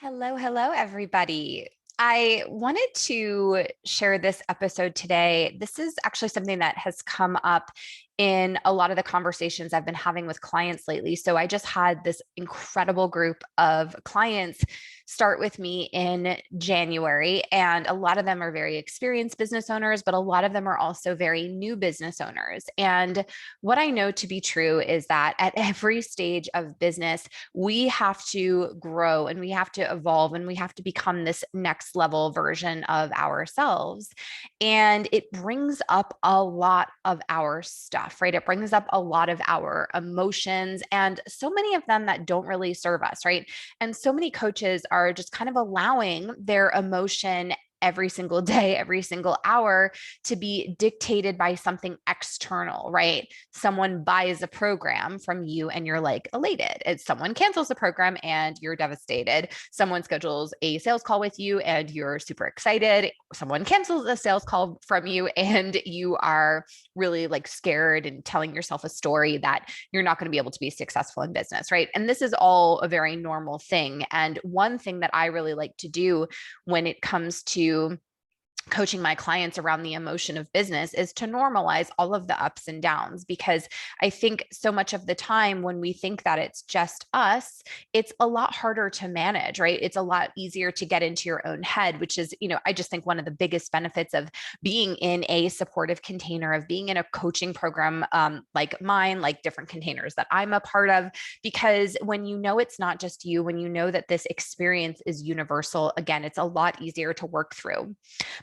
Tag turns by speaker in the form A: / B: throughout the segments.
A: Hello, hello, everybody. I wanted to share this episode today. This is actually something that has come up in a lot of the conversations I've been having with clients lately. So I just had this incredible group of clients start with me in January, and a lot of them are very experienced business owners, but a lot of them are also very new business owners. And what I know to be true is that at every stage of business, we have to grow and we have to evolve and we have to become this next level version of ourselves. And it brings up a lot of our stuff, right? It brings up a lot of our emotions and so many of them that don't really serve us, right? And so many coaches are just kind of allowing their emotion every single day, every single hour to be dictated by something external, right? Someone buys a program from you and you're like elated. It's someone cancels the program and you're devastated. Someone schedules a sales call with you and you're super excited. Someone cancels a sales call from you and you are really like scared and telling yourself a story that you're not going to be able to be successful in business, right? And this is all a very normal thing. And one thing that I really like to do when it comes to coaching my clients around the emotion of business is to normalize all of the ups and downs, because I think so much of the time when we think that it's just us, it's a lot harder to manage, right? It's a lot easier to get into your own head, which is, I just think one of the biggest benefits of being in a supportive container, of being in a coaching program like mine, like different containers that I'm a part of, because when you know it's not just you, when you know that this experience is universal, again, it's a lot easier to work through.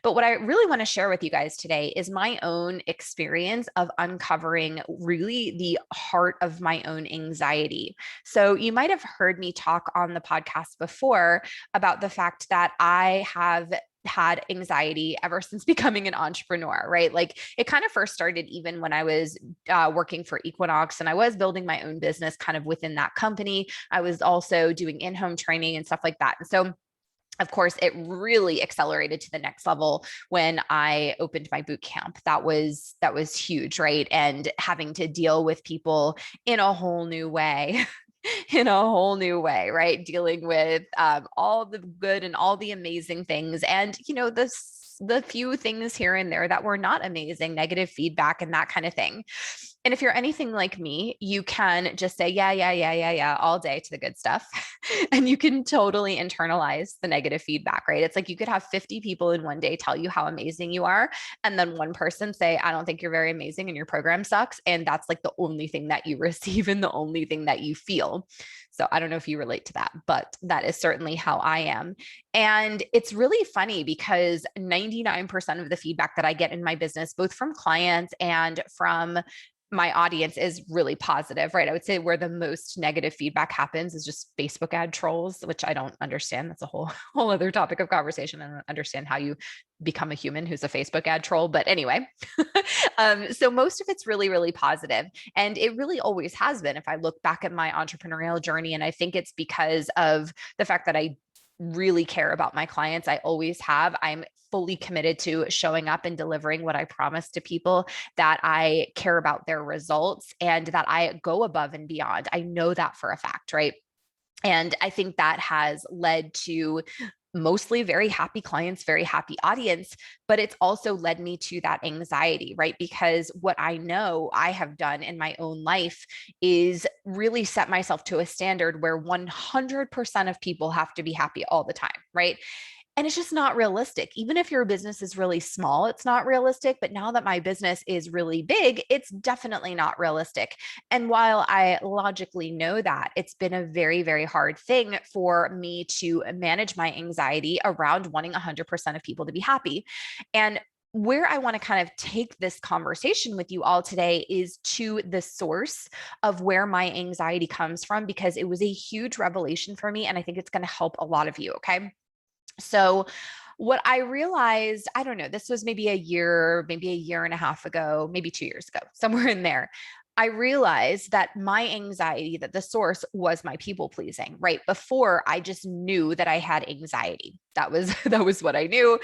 A: But what I really want to share with you guys today is my own experience of uncovering really the heart of my own anxiety. So you might have heard me talk on the podcast before about the fact that I have had anxiety ever since becoming an entrepreneur, right? Like it kind of first started even when I was working for Equinox and I was building my own business kind of within that company. I was also doing in-home training and stuff like that. And so of course, it really accelerated to the next level when I opened my boot camp. That was huge, right? And having to deal with people in a whole new way. In a whole new way, right? Dealing with all the good and all the amazing things, and the few things here and there that were not amazing, negative feedback and that kind of thing. And if you're anything like me, you can just say, yeah, yeah, yeah, yeah, yeah, all day to the good stuff. And you can totally internalize the negative feedback, right? It's like you could have 50 people in one day tell you how amazing you are. And then one person say, I don't think you're very amazing and your program sucks. And that's like the only thing that you receive and the only thing that you feel. So I don't know if you relate to that, but that is certainly how I am. And it's really funny because 99% of the feedback that I get in my business, both from clients and from my audience, is really positive, right? I would say where the most negative feedback happens is just Facebook ad trolls, which I don't understand. That's a whole other topic of conversation. I don't understand how you become a human who's a Facebook ad troll. But anyway, so most of it's really, really positive. And it really always has been if I look back at my entrepreneurial journey. And I think it's because of the fact that I really care about my clients. I always have. I'm fully committed to showing up and delivering what I promise to people, that I care about their results and that I go above and beyond. I know that for a fact, right? And I think that has led to mostly very happy clients, very happy audience, but it's also led me to that anxiety, right? Because what I know I have done in my own life is really set myself to a standard where 100% of people have to be happy all the time, right? And it's just not realistic. Even if your business is really small, it's not realistic. But now that my business is really big, it's definitely not realistic. And while I logically know that, it's been a very, very hard thing for me to manage my anxiety around wanting 100% of people to be happy. And where I want to kind of take this conversation with you all today is to the source of where my anxiety comes from, because it was a huge revelation for me. And I think it's going to help a lot of you. Okay. So, what I realized, I don't know, this was maybe a year and a half ago, maybe 2 years ago, somewhere in there. I realized that my anxiety, that the source was my people pleasing, right? Before I just knew that I had anxiety. that was what I knew.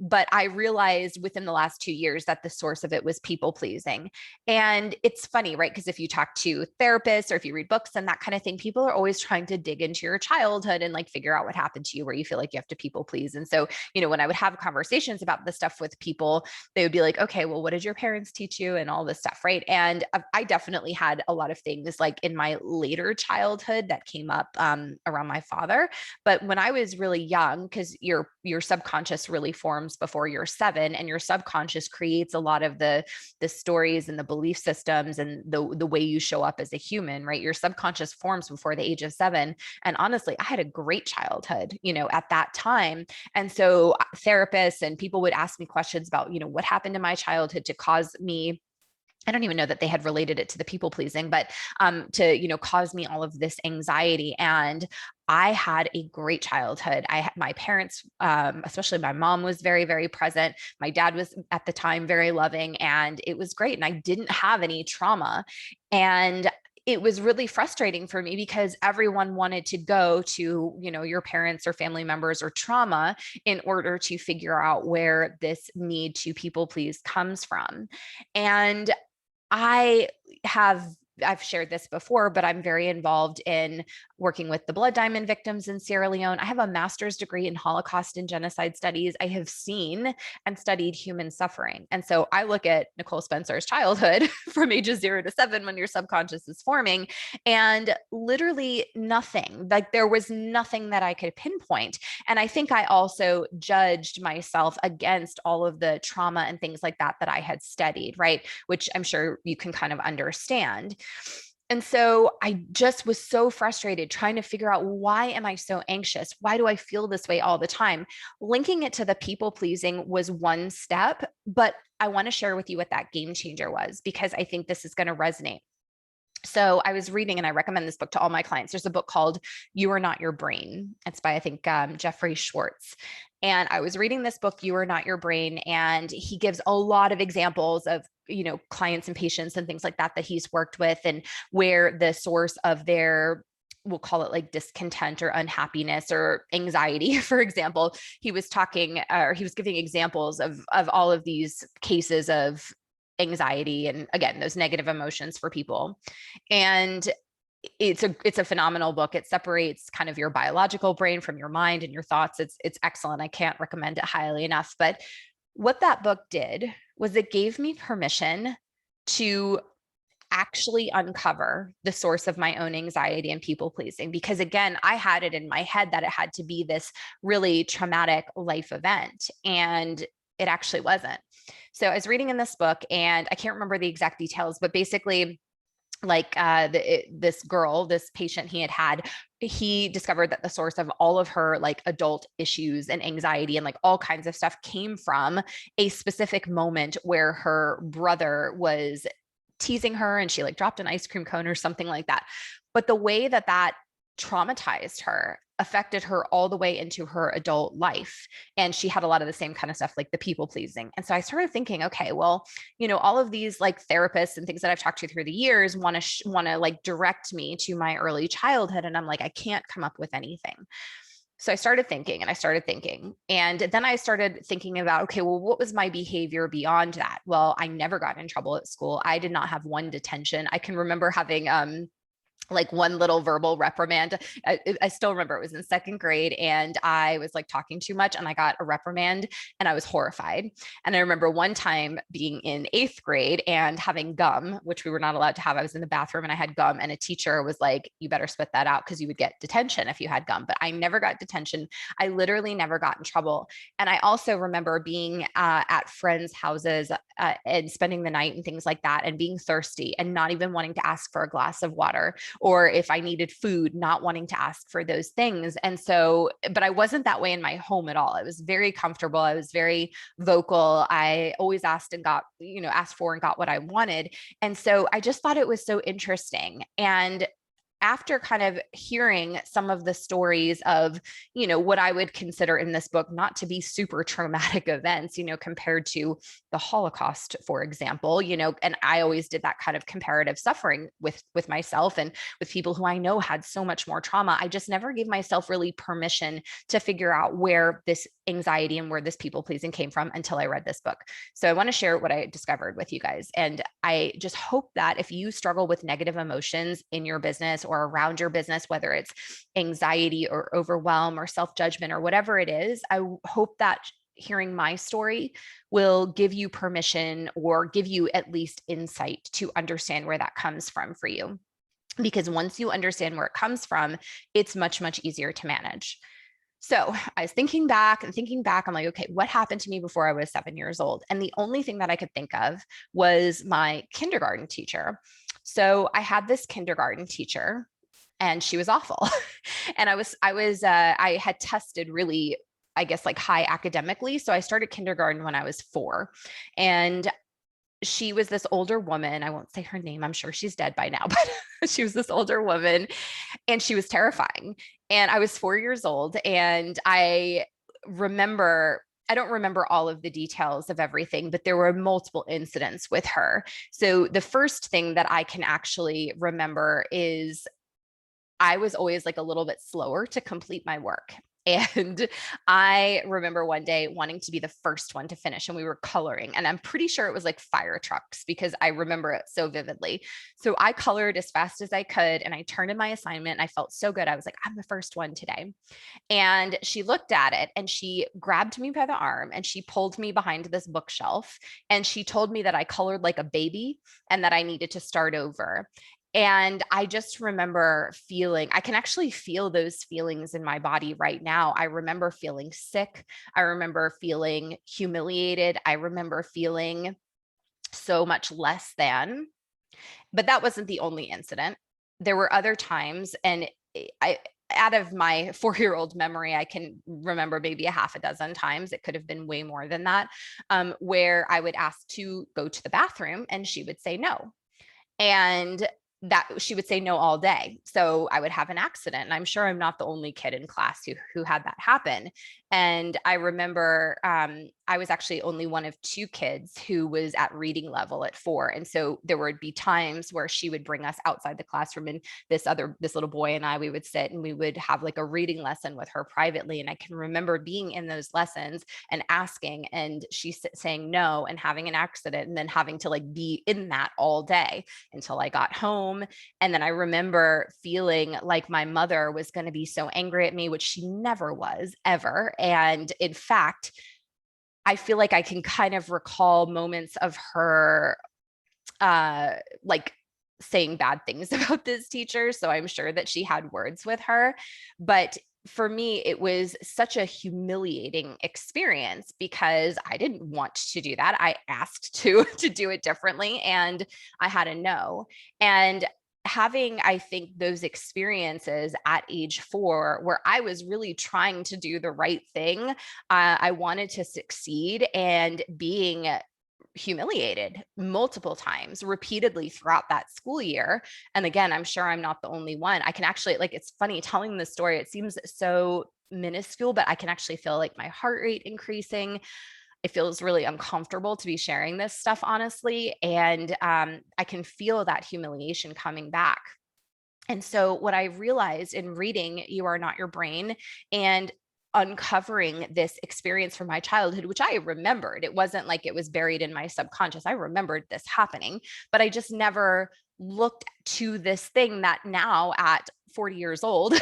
A: But I realized within the last 2 years that the source of it was people pleasing. And it's funny, right? Because if you talk to therapists or if you read books and that kind of thing, people are always trying to dig into your childhood and like figure out what happened to you where you feel like you have to people please. And so, when I would have conversations about this stuff with people, they would be like, okay, well, what did your parents teach you and all this stuff, right? And I definitely had a lot of things like in my later childhood that came up around my father. But when I was really young, because your subconscious really forms before you're 7, and your subconscious creates a lot of the stories and the belief systems and the way you show up as a human, right? Your subconscious forms before the age of 7. And honestly, I had a great childhood, at that time. And so therapists and people would ask me questions about, what happened in my childhood to cause me, I don't even know that they had related it to the people pleasing, but to cause me all of this anxiety. And I had a great childhood. I had my parents, especially my mom, was very, very present. My dad was at the time very loving, and it was great. And I didn't have any trauma. And it was really frustrating for me because everyone wanted to go to, your parents or family members or trauma in order to figure out where this need to people please comes from. And I have I've shared this before, but I'm very involved in working with the blood diamond victims in Sierra Leone. I have a master's degree in Holocaust and genocide studies. I have seen and studied human suffering. And so I look at Nicole Spencer's childhood from ages 0 to 7 when your subconscious is forming, and literally nothing, like there was nothing that I could pinpoint. And I think I also judged myself against all of the trauma and things like that that I had studied, right? Which I'm sure you can kind of understand. And so I just was so frustrated trying to figure out, why am I so anxious? Why do I feel this way all the time? Linking it to the people pleasing was one step, but I want to share with you what that game changer was, because I think this is going to resonate. So I was reading, and I recommend this book to all my clients. There's a book called You Are Not Your Brain. It's by, I think, Jeffrey Schwartz. And I was reading this book, You Are Not Your Brain, and he gives a lot of examples of, clients and patients and things like that that he's worked with, and where the source of their, we'll call it like discontent or unhappiness or anxiety, for example, he was talking, or he was giving examples of all of these cases of anxiety and, again, those negative emotions for people. And it's a phenomenal book. It separates kind of your biological brain from your mind and your thoughts. It's excellent. I can't recommend it highly enough. But what that book did was it gave me permission to actually uncover the source of my own anxiety and people pleasing. Because again, I had it in my head that it had to be this really traumatic life event, and it actually wasn't. So I was reading in this book, and I can't remember the exact details, but basically, like this girl, this patient he discovered that the source of all of her like adult issues and anxiety and like all kinds of stuff came from a specific moment where her brother was teasing her, and she like dropped an ice cream cone or something like that. But the way that traumatized her affected her all the way into her adult life. And she had a lot of the same kind of stuff, like the people pleasing. And so I started thinking, okay, well, all of these like therapists and things that I've talked to through the years want to like direct me to my early childhood. And I'm like, I can't come up with anything. So I started thinking, and I started thinking. And then I started thinking about, okay, well, what was my behavior beyond that? Well, I never got in trouble at school. I did not have one detention. I can remember having like one little verbal reprimand. I still remember it was in second grade, and I was like talking too much, and I got a reprimand, and I was horrified. And I remember one time being in eighth grade and having gum, which we were not allowed to have. I was in the bathroom and I had gum, and a teacher was like, you better spit that out because you would get detention if you had gum. But I never got detention. I literally never got in trouble. And I also remember being at friends' houses and spending the night and things like that, and being thirsty and not even wanting to ask for a glass of water, or if I needed food, not wanting to ask for those things. And so, but I wasn't that way in my home at all. I was very comfortable. I was very vocal. I always asked and got, asked for and got what I wanted. And so I just thought it was so interesting. And after kind of hearing some of the stories of, what I would consider in this book not to be super traumatic events, compared to the Holocaust, for example, and I always did that kind of comparative suffering with myself and with people who I know had so much more trauma. I just never gave myself really permission to figure out where this anxiety and where this people pleasing came from until I read this book. So I want to share what I discovered with you guys. And I just hope that if you struggle with negative emotions in your business or around your business, whether it's anxiety or overwhelm or self-judgment or whatever it is, I hope that hearing my story will give you permission or give you at least insight to understand where that comes from for you. Because once you understand where it comes from, it's much, much easier to manage. So I was thinking back and thinking back. I'm like, okay, what happened to me before I was 7 years old? And the only thing that I could think of was my kindergarten teacher. So I had this kindergarten teacher and she was awful. And I had tested really, I guess, like high academically. So I started kindergarten when I was 4. And she was this older woman. I won't say her name. I'm sure she's dead by now, but she was this older woman and she was terrifying. And I was 4 years old. And I don't remember all of the details of everything, but there were multiple incidents with her. So the first thing that I can actually remember is I was always like a little bit slower to complete my work. And I remember one day wanting to be the first one to finish, and we were coloring. And I'm pretty sure it was like fire trucks because I remember it so vividly. So I colored as fast as I could and I turned in my assignment. And I felt so good. I was like, I'm the first one today. And she looked at it and she grabbed me by the arm and she pulled me behind this bookshelf. And she told me that I colored like a baby and that I needed to start over. And I just remember I can actually feel those feelings in my body right now. I remember feeling sick. I remember feeling humiliated. I remember feeling so much less than, but that wasn't the only incident. There were other times, and out of my 4-year-old memory, I can remember maybe a half a dozen times. It could have been way more than that, where I would ask to go to the bathroom and she would say no. And that she would say no all day. So I would have an accident. And I'm sure I'm not the only kid in class who had that happen. And I remember I was actually only one of 2 kids who was at reading level at 4. And so there would be times where she would bring us outside the classroom, and this little boy and I, we would sit and we would have like a reading lesson with her privately. And I can remember being in those lessons and asking, and she saying no and having an accident, and then having to like be in that all day until I got home. And then I remember feeling like my mother was going to be so angry at me, which she never was, ever. And in fact, I feel like I can kind of recall moments of her like saying bad things about this teacher. So I'm sure that she had words with her. But for me, it was such a humiliating experience because I didn't want to do that. I asked to do it differently, and I had a no. And having, I think, those experiences at age 4, where I was really trying to do the right thing, I wanted to succeed, and being humiliated multiple times repeatedly throughout that school year. And again, I'm sure I'm not the only one. I can actually, like, it's funny telling the story. It seems so minuscule, but I can actually feel like my heart rate increasing. It feels really uncomfortable to be sharing this stuff, honestly. And I can feel that humiliation coming back. And so what I realized in reading You Are Not Your Brain and uncovering this experience from my childhood, which I remembered, it wasn't like it was buried in my subconscious. I remembered this happening, but I just never looked to this thing that now at 40 years old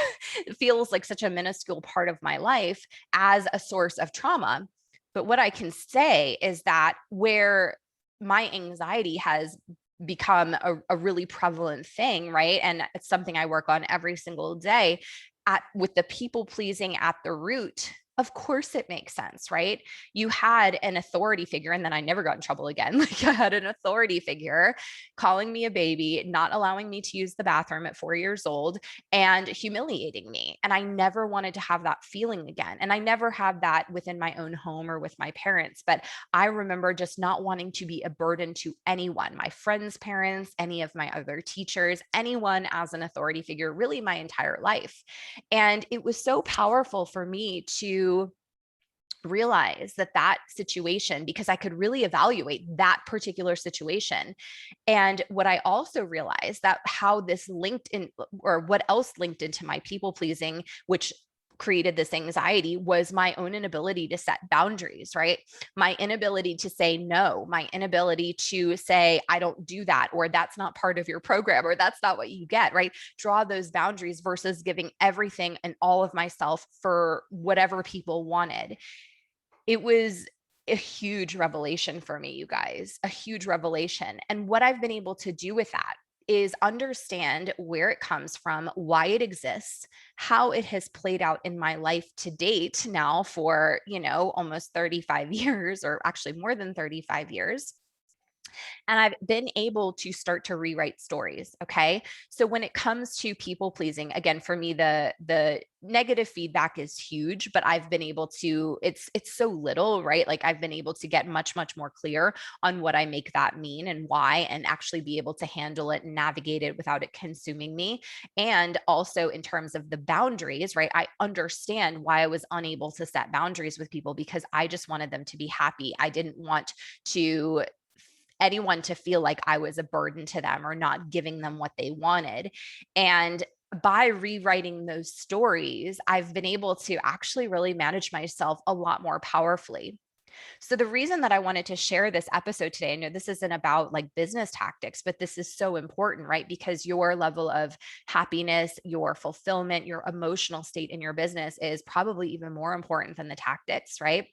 A: feels like such a minuscule part of my life as a source of trauma. But what I can say is that where my anxiety has become a really prevalent thing, right? And it's something I work on every single day with the people pleasing at the root. Of course it makes sense, right? You had an authority figure, and then I never got in trouble again. Like I had an authority figure calling me a baby, not allowing me to use the bathroom at 4 years old, and humiliating me. And I never wanted to have that feeling again. And I never had that within my own home or with my parents. But I remember just not wanting to be a burden to anyone, my friends' parents, any of my other teachers, anyone as an authority figure, really my entire life. And it was so powerful for me to realize that that situation, because I could really evaluate that particular situation. And what I also realized that how this linked in, or what else linked into my people pleasing, which created this anxiety, was my own inability to set boundaries, right? My inability to say no, my inability to say, I don't do that, or that's not part of your program, or that's not what you get, right? Draw those boundaries versus giving everything and all of myself for whatever people wanted. It was a huge revelation for me, you guys, a huge revelation. And what I've been able to do with that is understand where it comes from, why it exists, how it has played out in my life to date now for, almost 35 years, or actually more than 35 years. And I've been able to start to rewrite stories. Okay. So when it comes to people pleasing, again, for me, the negative feedback is huge, but I've been able to, it's so little, right? Like I've been able to get much more clear on what I make that mean and why, and actually be able to handle it and navigate it without it consuming me. And also in terms of the boundaries, right? I understand why I was unable to set boundaries with people, because I just wanted them to be happy. I didn't want to anyone to feel like I was a burden to them or not giving them what they wanted. And by rewriting those stories, I've been able to actually really manage myself a lot more powerfully. So, the reason that I wanted to share this episode today, I know this isn't about like business tactics, but this is so important, right? Because your level of happiness, your fulfillment, your emotional state in your business is probably even more important than the tactics, right?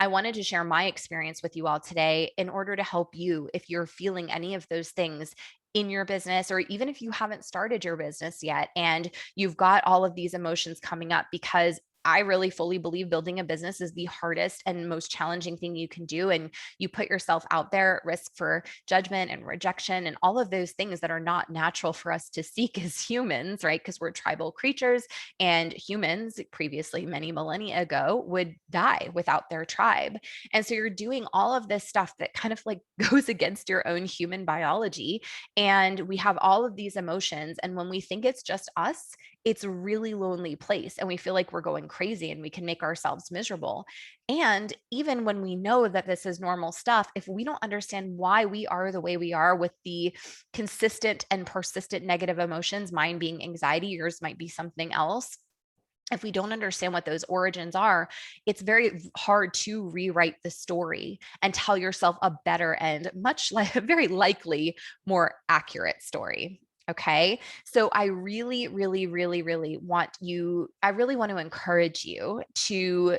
A: I wanted to share my experience with you all today in order to help you if you're feeling any of those things in your business, or even if you haven't started your business yet and you've got all of these emotions coming up, because I really fully believe building a business is the hardest and most challenging thing you can do. And you put yourself out there at risk for judgment and rejection and all of those things that are not natural for us to seek as humans, right? Because we're tribal creatures, and humans previously, many millennia ago, would die without their tribe. And so you're doing all of this stuff that kind of like goes against your own human biology. And we have all of these emotions. And when we think it's just us, it's a really lonely place. And we feel like we're going crazy and we can make ourselves miserable. And even when we know that this is normal stuff, if we don't understand why we are the way we are with the consistent and persistent negative emotions, mine being anxiety, yours might be something else. If we don't understand what those origins are, it's very hard to rewrite the story and tell yourself a better and much like very likely more accurate story. Okay. So I really I really want to encourage you to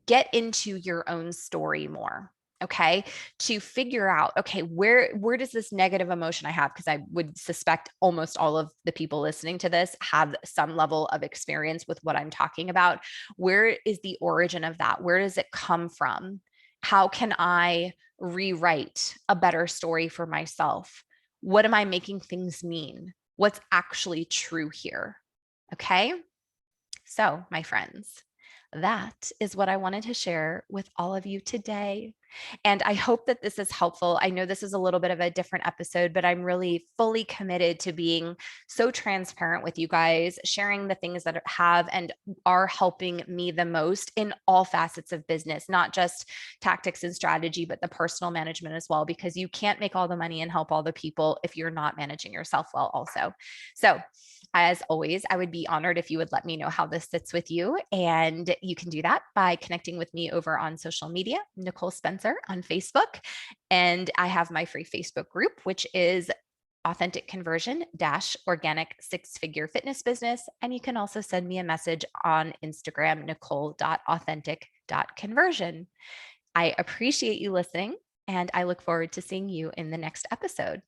A: get into your own story more. Okay, to figure out, okay, where does this negative emotion I have, because I would suspect almost all of the people listening to this have some level of experience with what I'm talking about. Where is the origin of that? Where does it come from? How can I rewrite a better story for myself? What am I making things mean? What's actually true here? Okay, so my friends, that is what I wanted to share with all of you today. And I hope that this is helpful. I know this is a little bit of a different episode, but I'm really fully committed to being so transparent with you guys, sharing the things that have and are helping me the most in all facets of business, not just tactics and strategy, but the personal management as well, because you can't make all the money and help all the people if you're not managing yourself well, also. So, as always, I would be honored if you would let me know how this sits with you. And you can do that by connecting with me over on social media, Nicole Spencer on Facebook. And I have my free Facebook group, which is Authentic Conversion Dash Organic Six Figure Fitness Business. And you can also send me a message on Instagram, nicole.authentic.conversion. I appreciate you listening, and I look forward to seeing you in the next episode.